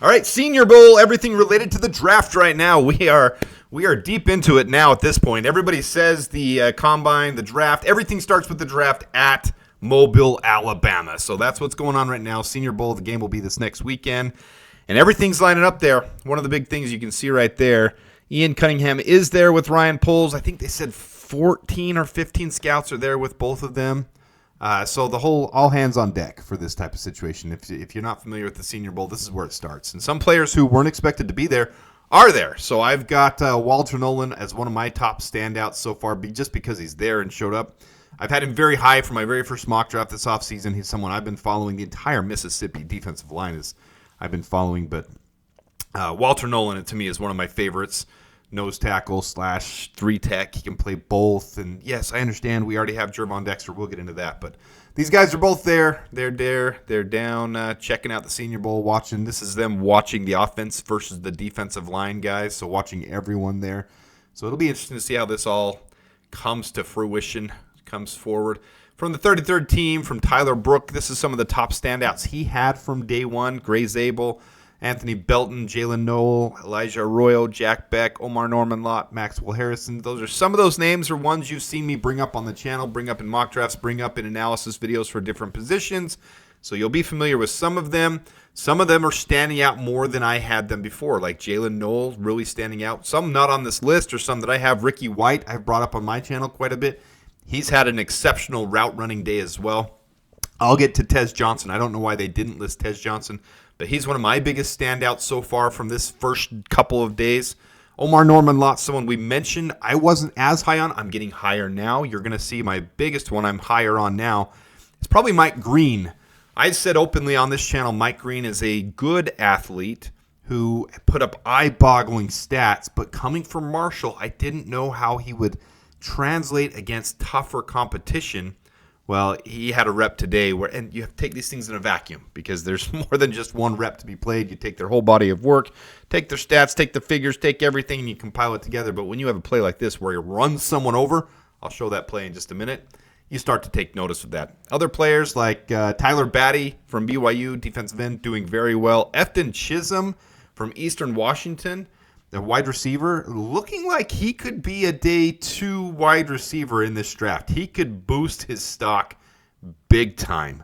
All right, Senior Bowl, everything related to the draft right now. We are deep into it now at this point. Everybody says the combine, the draft, everything starts with the draft at Mobile, Alabama. So that's what's going on right now. Senior Bowl, the game will be this next weekend. And everything's lining up there. One of the big things you can see right there, Ian Cunningham is there with Ryan Poles. I think they said 14 or 15 scouts are there with both of them. So the whole all hands on deck for this type of situation. If you're not familiar with the Senior Bowl, this is where it starts. And some players who weren't expected to be there are there. So I've got Walter Nolen as one of my top standouts so far, just because he's there and showed up. I've had him very high for my very first mock draft this offseason. He's someone I've been following. The entire Mississippi defensive line I've been following. But Walter Nolen, to me, is one of my favorites. Nose tackle / 3-tech. He can play both. And yes, I understand we already have Gervon Dexter. We'll get into that. But these guys are both there. They're there. They're down checking out the Senior Bowl, watching. This is them watching the offense versus the defensive line guys. So watching everyone there. So it'll be interesting to see how this all comes to fruition, comes forward. From the 33rd team, from Tyler Brook, this is some of the top standouts he had from day one. Gray Zabel, Anthony Belton, Jalen Noel, Elijah Arroyo, Jack Beck, Omar Norman-Lott, Maxwell Harrison. Those are some of those names are ones you've seen me bring up on the channel, bring up in mock drafts, bring up in analysis videos for different positions. So you'll be familiar with some of them. Some of them are standing out more than I had them before, like Jalen Noel really standing out. Some not on this list, or some that I have. Ricky White, I've brought up on my channel quite a bit. He's had an exceptional route running day as well. I'll get to Tez Johnson. I don't know why they didn't list Tez Johnson, but he's one of my biggest standouts so far from this first couple of days. Omar Norman-Lott, someone we mentioned I wasn't as high on. I'm getting higher now. You're going to see my biggest one I'm higher on now. It's probably Mike Green. I said openly on this channel, Mike Green is a good athlete who put up eye-boggling stats, but coming from Marshall, I didn't know how he would translate against tougher competition. Well, he had a rep today and you have to take these things in a vacuum because there's more than just one rep to be played. You take their whole body of work, take their stats, take the figures, take everything, and you compile it together. But when you have a play like this where you run someone over, I'll show that play in just a minute, you start to take notice of that. Other players like Tyler Batty from BYU, defensive end, doing very well. Efton Chisholm from Eastern Washington, the wide receiver, looking like he could be a day 2 wide receiver in this draft. He could boost his stock big time.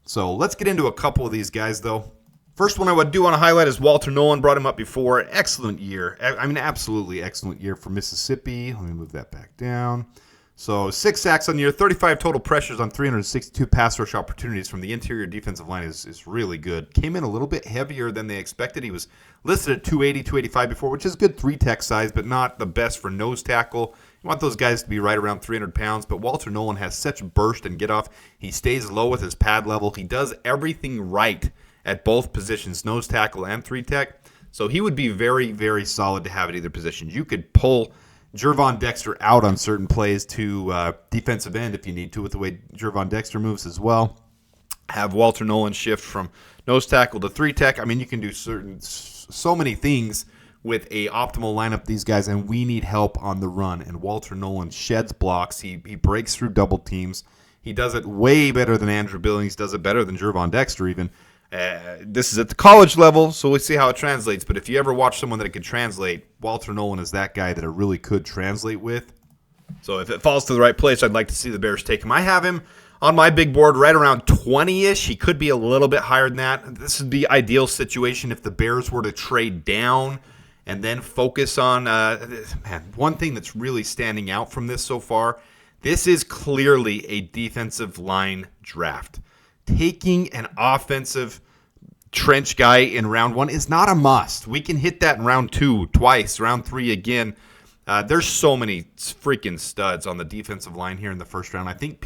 So let's get into a couple of these guys, though. First one I would do want to highlight is Walter Nolen. Brought him up before. Excellent year. I mean, absolutely excellent year for Mississippi. Let me move that back down. So 6 sacks on the year, 35 total pressures on 362 pass rush opportunities from the interior defensive line is really good. Came in a little bit heavier than they expected. He was listed at 280, 285 before, which is good 3-tech size, but not the best for nose tackle. You want those guys to be right around 300 pounds, but Walter Nolen has such burst and get off. He stays low with his pad level. He does everything right at both positions, nose tackle and 3-tech. So he would be very, very solid to have at either position. You could pull Gervon Dexter out on certain plays to defensive end if you need to, with the way Gervon Dexter moves as well. Have Walter Nolen shift from nose tackle to 3-tech. I mean, you can do so many things with a optimal lineup, these guys, and we need help on the run. And Walter Nolen sheds blocks. He breaks through double teams. He does it way better than Andrew Billings, does it better than Gervon Dexter even. This is at the college level, so we'll see how it translates. But if you ever watch someone that it could translate, Walter Nolen is that guy that it really could translate with. So if it falls to the right place, I'd like to see the Bears take him. I have him on my big board right around 20-ish. He could be a little bit higher than that. This is the ideal situation if the Bears were to trade down and then focus on one thing that's really standing out from this so far. This is clearly a defensive line draft. Taking an offensive trench guy in round 1 is not a must. We can hit that in round 2 twice, round 3 again. There's so many freaking studs on the defensive line here in the first round. I think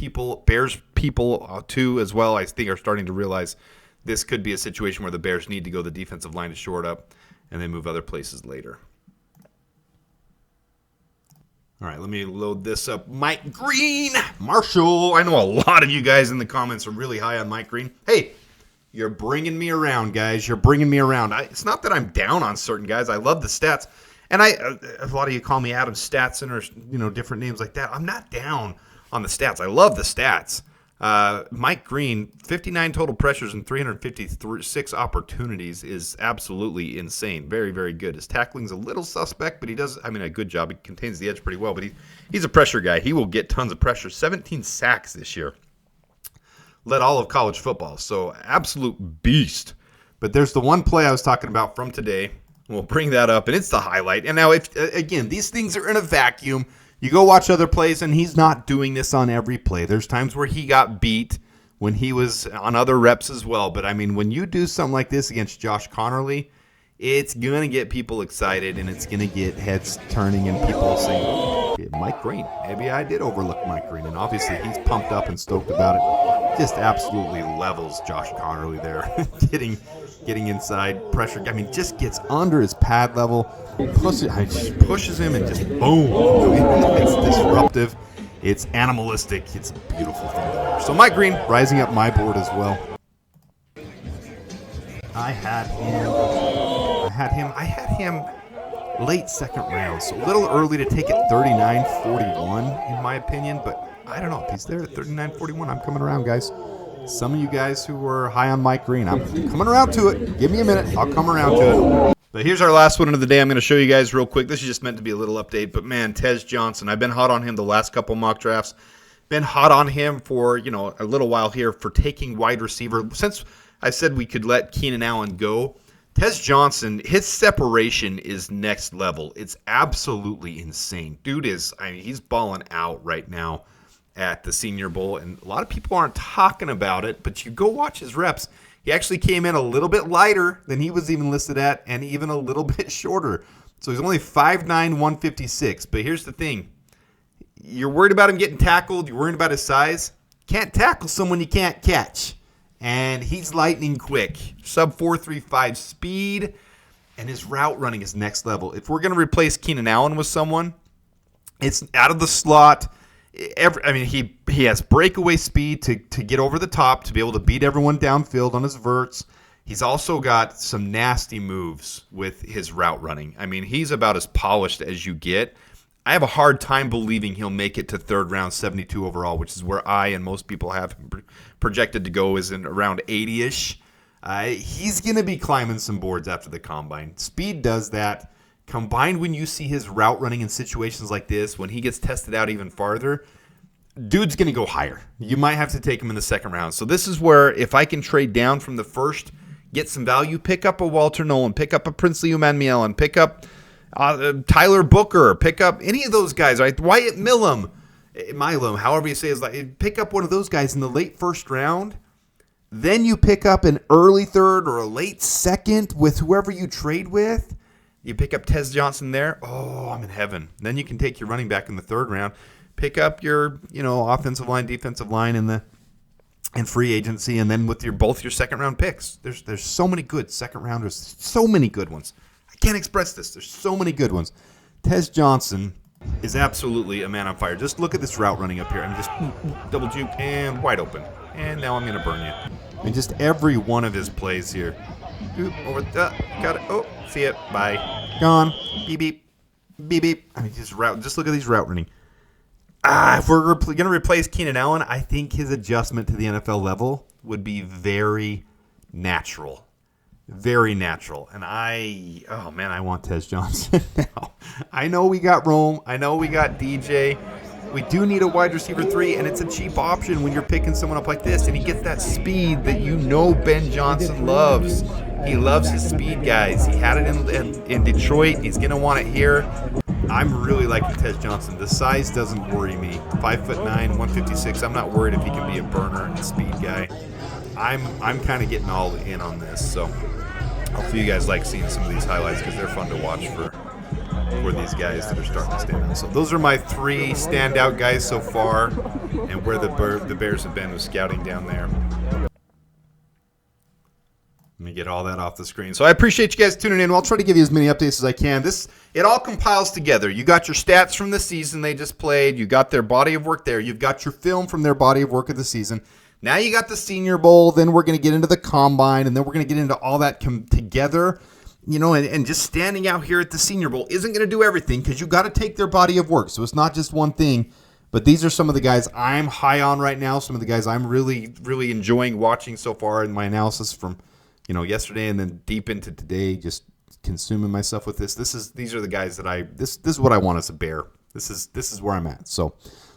Bears people too as well, I think are starting to realize this could be a situation where the Bears need to go the defensive line to shore it up and then move other places later. All right, let me load this up. Mike Green, Marshall. I know a lot of you guys in the comments are really high on Mike Green. Hey, you're bringing me around, guys. You're bringing me around. It's not that I'm down on certain guys. I love the stats. And a lot of you call me Adam Statson or different names like that. I'm not down on the stats. I love the stats. Mike Green, 59 total pressures and 356 opportunities is absolutely insane. Very, very good. His tackling's a little suspect, but he does, a good job. He contains the edge pretty well, but he's a pressure guy. He will get tons of pressure. 17 sacks this year. Led all of college football, so absolute beast. But there's the one play I was talking about from today. We'll bring that up, and it's the highlight. And now, if again, these things are in a vacuum. You go watch other plays, and he's not doing this on every play. There's times where he got beat when he was on other reps as well. But, when you do something like this against Josh Connerly, it's going to get people excited, and it's going to get heads turning and people saying, oh, Mike Green. Maybe I did overlook Mike Green. And obviously, he's pumped up and stoked about it. Just absolutely levels Josh Connerly there. getting inside, pressure. Just gets under his pad level. Pushes him and just boom. It's disruptive. It's animalistic. It's a beautiful thing to watch. So Mike Green rising up my board as well. I had him late second round, so a little early to take it 39-41 in my opinion, but I don't know. If he's there at 39-41, I'm coming around, guys. Some of you guys who were high on Mike Green, I'm coming around to it. Give me a minute. I'll come around to it. But here's our last one of the day. I'm going to show you guys real quick. This is just meant to be a little update. But, man, Tez Johnson. I've been hot on him the last couple mock drafts. Been hot on him for, a little while here for taking wide receiver. Since I said we could let Keenan Allen go, Tez Johnson, his separation is next level. It's absolutely insane. Dude he's balling out right now at the Senior Bowl. And a lot of people aren't talking about it, but you go watch his reps. He actually came in a little bit lighter than he was even listed at, and even a little bit shorter. So he's only 5'9", 156. But here's the thing. You're worried about him getting tackled. You're worried about his size. Can't tackle someone you can't catch. And he's lightning quick. Sub 4.35 speed. And his route running is next level. If we're going to replace Keenan Allen with someone, it's out of the slot. He has breakaway speed to get over the top, to be able to beat everyone downfield on his verts. He's also got some nasty moves with his route running. He's about as polished as you get. I have a hard time believing he'll make it to third round, 72 overall, which is where I and most people have him projected to go, is in around 80-ish. He's going to be climbing some boards after the combine. Speed does that. Combined when you see his route running in situations like this, when he gets tested out even farther, dude's going to go higher. You might have to take him in the second round. So this is where, if I can trade down from the first, get some value, pick up a Walter Nolen, pick up a Princely Umanmielen, pick up Tyler Booker, pick up any of those guys, right? Wyatt Milam, however you say it, pick up one of those guys in the late first round. Then you pick up an early third or a late second with whoever you trade with. You pick up Tez Johnson there. Oh, I'm in heaven. Then you can take your running back in the third round. Pick up your, offensive line, defensive line in free agency, and then with both your second round picks. There's so many good second rounders. So many good ones. I can't express this. There's so many good ones. Tez Johnson is absolutely a man on fire. Just look at this route running up here. Just double juke and wide open. And now I'm going to burn you. And just every one of his plays here. Over got it. Oh, see it. Bye. Gone. Beep beep. Beep beep. Just look at these route running. If we're going to replace Keenan Allen, I think his adjustment to the NFL level would be very natural. Very natural. And I want Tez Johnson now. I know we got Rome. I know we got DJ. We do need a wide receiver 3, and it's a cheap option when you're picking someone up like this, and he gets that speed that Ben Johnson loves. He loves his speed, guys. He had it in Detroit. He's going to want it here. I'm really liking Tez Johnson. The size doesn't worry me. 5'9", 156. I'm not worried if he can be a burner and a speed guy. I'm kind of getting all in on this, so hopefully you guys like seeing some of these highlights because they're fun to watch for these guys that are starting to stand out. So those are my 3 standout guys so far, and where the Bears have been with scouting down there. Let me get all that off the screen. So I appreciate you guys tuning in. I'll try to give you as many updates as I can. It all compiles together. You got your stats from the season they just played. You got their body of work there. You've got your film from their body of work of the season. Now you got the Senior Bowl. Then we're going to get into the Combine, and then we're going to get into all that together. And just standing out here at the Senior Bowl isn't going to do everything because you got to take their body of work. So it's not just one thing. But these are some of the guys I'm high on right now. Some of the guys I'm really, really enjoying watching so far in my analysis from, yesterday and then deep into today. Just consuming myself with this. These are the guys that this is what I want as a Bear. This is where I'm at. So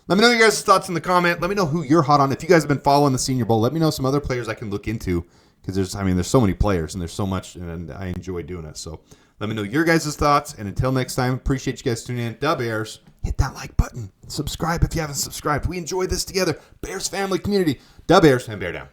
let me know your guys' thoughts in the comment. Let me know who you're hot on. If you guys have been following the Senior Bowl, let me know some other players I can look into because there's so many players and there's so much, and I enjoy doing it. So let me know your guys' thoughts. And until next time, appreciate you guys tuning in. Da Bears. Hit that like button. Subscribe if you haven't subscribed. We enjoy this together. Bears family community. Da Bears and Bear down.